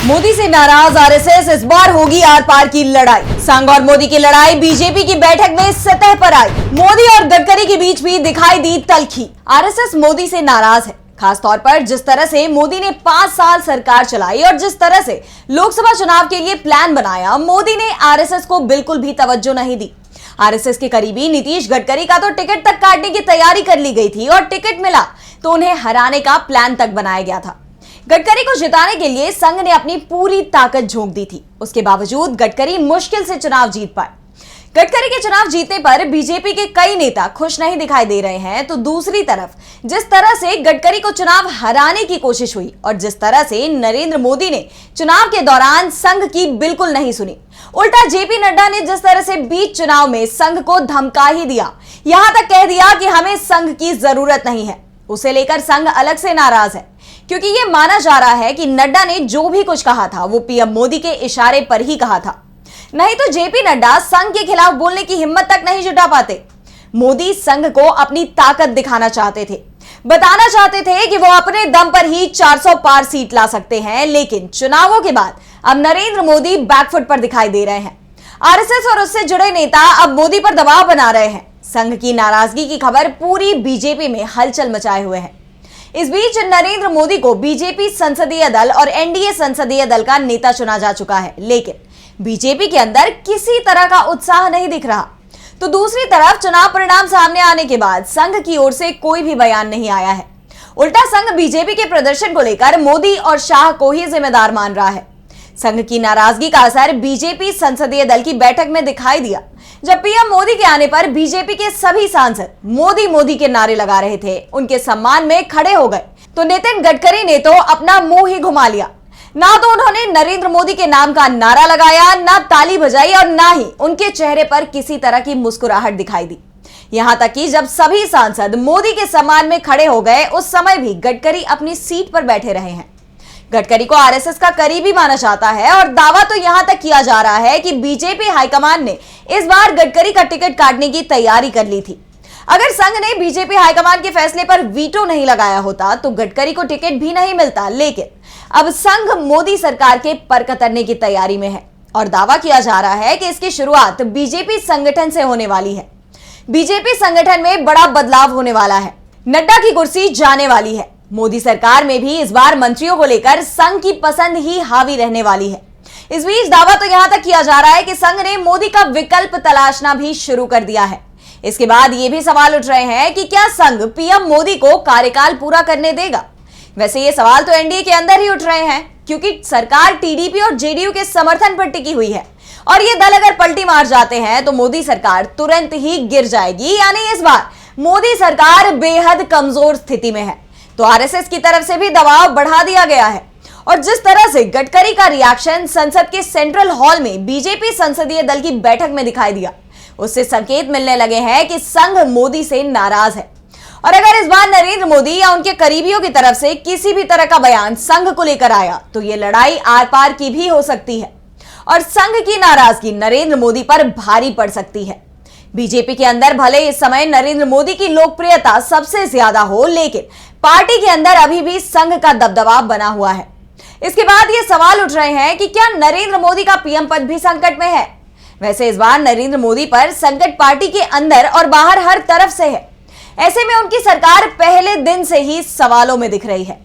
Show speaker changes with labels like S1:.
S1: मोदी से नाराज आरएसएस, इस बार होगी आर पार की लड़ाई। संघ और मोदी की लड़ाई बीजेपी की बैठक में सतह पर आई। मोदी और गडकरी के बीच भी दिखाई दी तल्खी। आरएसएस मोदी से नाराज है, खासतौर पर जिस तरह से मोदी ने 5 साल सरकार चलाई और जिस तरह से लोकसभा चुनाव के लिए प्लान बनाया, मोदी ने आरएसएस को बिल्कुल भी तवज्जो नहीं दी। आरएसएस के करीबी नीतीश गडकरी का तो टिकट तक काटने की तैयारी कर ली गई थी और टिकट मिला तो उन्हें हराने का प्लान तक बनाया गया था। गडकरी को जिताने के लिए संघ ने अपनी पूरी ताकत झोंक दी थी। उसके बावजूद गडकरी मुश्किल से चुनाव जीत पाए। गडकरी के चुनाव जीतने पर बीजेपी के कई नेता खुश नहीं दिखाई दे रहे हैं, तो दूसरी तरफ जिस तरह से गडकरी को चुनाव हराने की कोशिश हुई और जिस तरह से नरेंद्र मोदी ने चुनाव के दौरान संघ की बिल्कुल नहीं सुनी, उल्टा जेपी नड्डा ने जिस तरह से बीच चुनाव में संघ को धमका ही दिया, यहां तक कह दिया कि हमें संघ की जरूरत नहीं है, उसे लेकर संघ अलग से नाराज है। क्योंकि यह माना जा रहा है कि नड्डा ने जो भी कुछ कहा था वो पीएम मोदी के इशारे पर ही कहा था, नहीं तो जेपी नड्डा संघ के खिलाफ बोलने की हिम्मत तक नहीं जुटा पाते। मोदी संघ को अपनी ताकत दिखाना चाहते थे, बताना चाहते थे कि वो अपने दम पर ही 400 पार सीट ला सकते हैं, लेकिन चुनावों के बाद अब नरेंद्र मोदी बैकफुट पर दिखाई दे रहे हैं। आरएसएस और उससे जुड़े नेता अब मोदी पर दबाव बना रहे हैं। संघ की नाराजगी की खबर पूरी बीजेपी में हलचल मचाए हुए है। इस बीच नरेंद्र मोदी को बीजेपी संसदीय दल और एनडीए संसदीय दल का नेता चुना जा चुका है, लेकिन बीजेपी के अंदर किसी तरह का उत्साह नहीं दिख रहा। तो दूसरी तरफ चुनाव परिणाम सामने आने के बाद संघ की ओर से कोई भी बयान नहीं आया है। उल्टा संघ बीजेपी के प्रदर्शन को लेकर मोदी और शाह को ही जिम्मेदार मान रहा है। संघ की नाराजगी का असर बीजेपी संसदीय दल की बैठक में दिखाई दिया। जब पीएम मोदी के आने पर बीजेपी के सभी सांसद मोदी मोदी के नारे लगा रहे थे, उनके सम्मान में खड़े हो गए, तो नितिन गडकरी ने तो अपना मुंह ही घुमा लिया। ना तो उन्होंने नरेंद्र मोदी के नाम का नारा लगाया, ना ताली बजाई और ना ही उनके चेहरे पर किसी तरह की मुस्कुराहट दिखाई दी। यहां तक कि जब सभी सांसद मोदी के सम्मान में खड़े हो गए, उस समय भी गडकरी अपनी सीट पर बैठे रहे हैं। गडकरी को आरएसएस का करीबी माना जाता है और दावा तो यहां तक किया जा रहा है कि बीजेपी हाईकमान ने इस बार गडकरी का टिकट काटने की तैयारी कर ली थी। अगर संघ ने बीजेपी हाईकमान के फैसले पर वीटो नहीं लगाया होता तो गडकरी को टिकट भी नहीं मिलता, लेकिन अब संघ मोदी सरकार के पर कतरने की तैयारी में है और दावा किया जा रहा है कि इसकी शुरुआत बीजेपी संगठन से होने वाली है। बीजेपी संगठन में बड़ा बदलाव होने वाला है। नड्डा की कुर्सी जाने वाली है। मोदी सरकार में भी इस बार मंत्रियों को लेकर संघ की पसंद ही हावी रहने वाली है। इस बीच दावा तो यहां तक किया जा रहा है कि संघ ने मोदी का विकल्प तलाशना भी शुरू कर दिया है। इसके बाद ये भी सवाल उठ रहे हैं कि क्या संघ पीएम मोदी को कार्यकाल पूरा करने देगा। वैसे ये सवाल तो एनडीए के अंदर ही उठ रहे हैं, क्योंकि सरकार टीडीपी और जेडीयू के समर्थन पर टिकी हुई है और ये दल अगर पलटी मार जाते हैं तो मोदी सरकार तुरंत ही गिर जाएगी। यानी इस बार मोदी सरकार बेहद कमजोर स्थिति में है। तो आरएसएस की तरफ से भी दबाव बढ़ा दिया गया है और जिस तरह से गडकरी का रिएक्शन संसद के सेंट्रल हॉल में बीजेपी संसदीय दल की बैठक में दिखाई दिया, उससे संकेत मिलने लगे हैं कि संघ मोदी से नाराज है। और अगर इस बार नरेंद्र मोदी या उनके करीबियों की तरफ से किसी भी तरह का बयान संघ को लेकर आया तो ये लड़ाई आर पार की भी हो सकती है और संघ की नाराजगी नरेंद्र मोदी पर भारी पड़ सकती है। बीजेपी के अंदर भले इस समय नरेंद्र मोदी की लोकप्रियता सबसे ज्यादा हो, लेकिन पार्टी के अंदर अभी भी संघ का दबदबा बना हुआ है। इसके बाद ये सवाल उठ रहे हैं कि क्या नरेंद्र मोदी का पीएम पद भी संकट में है। वैसे इस बार नरेंद्र मोदी पर संकट पार्टी के अंदर और बाहर हर तरफ से है। ऐसे में उनकी सरकार पहले दिन से ही सवालों में दिख रही है।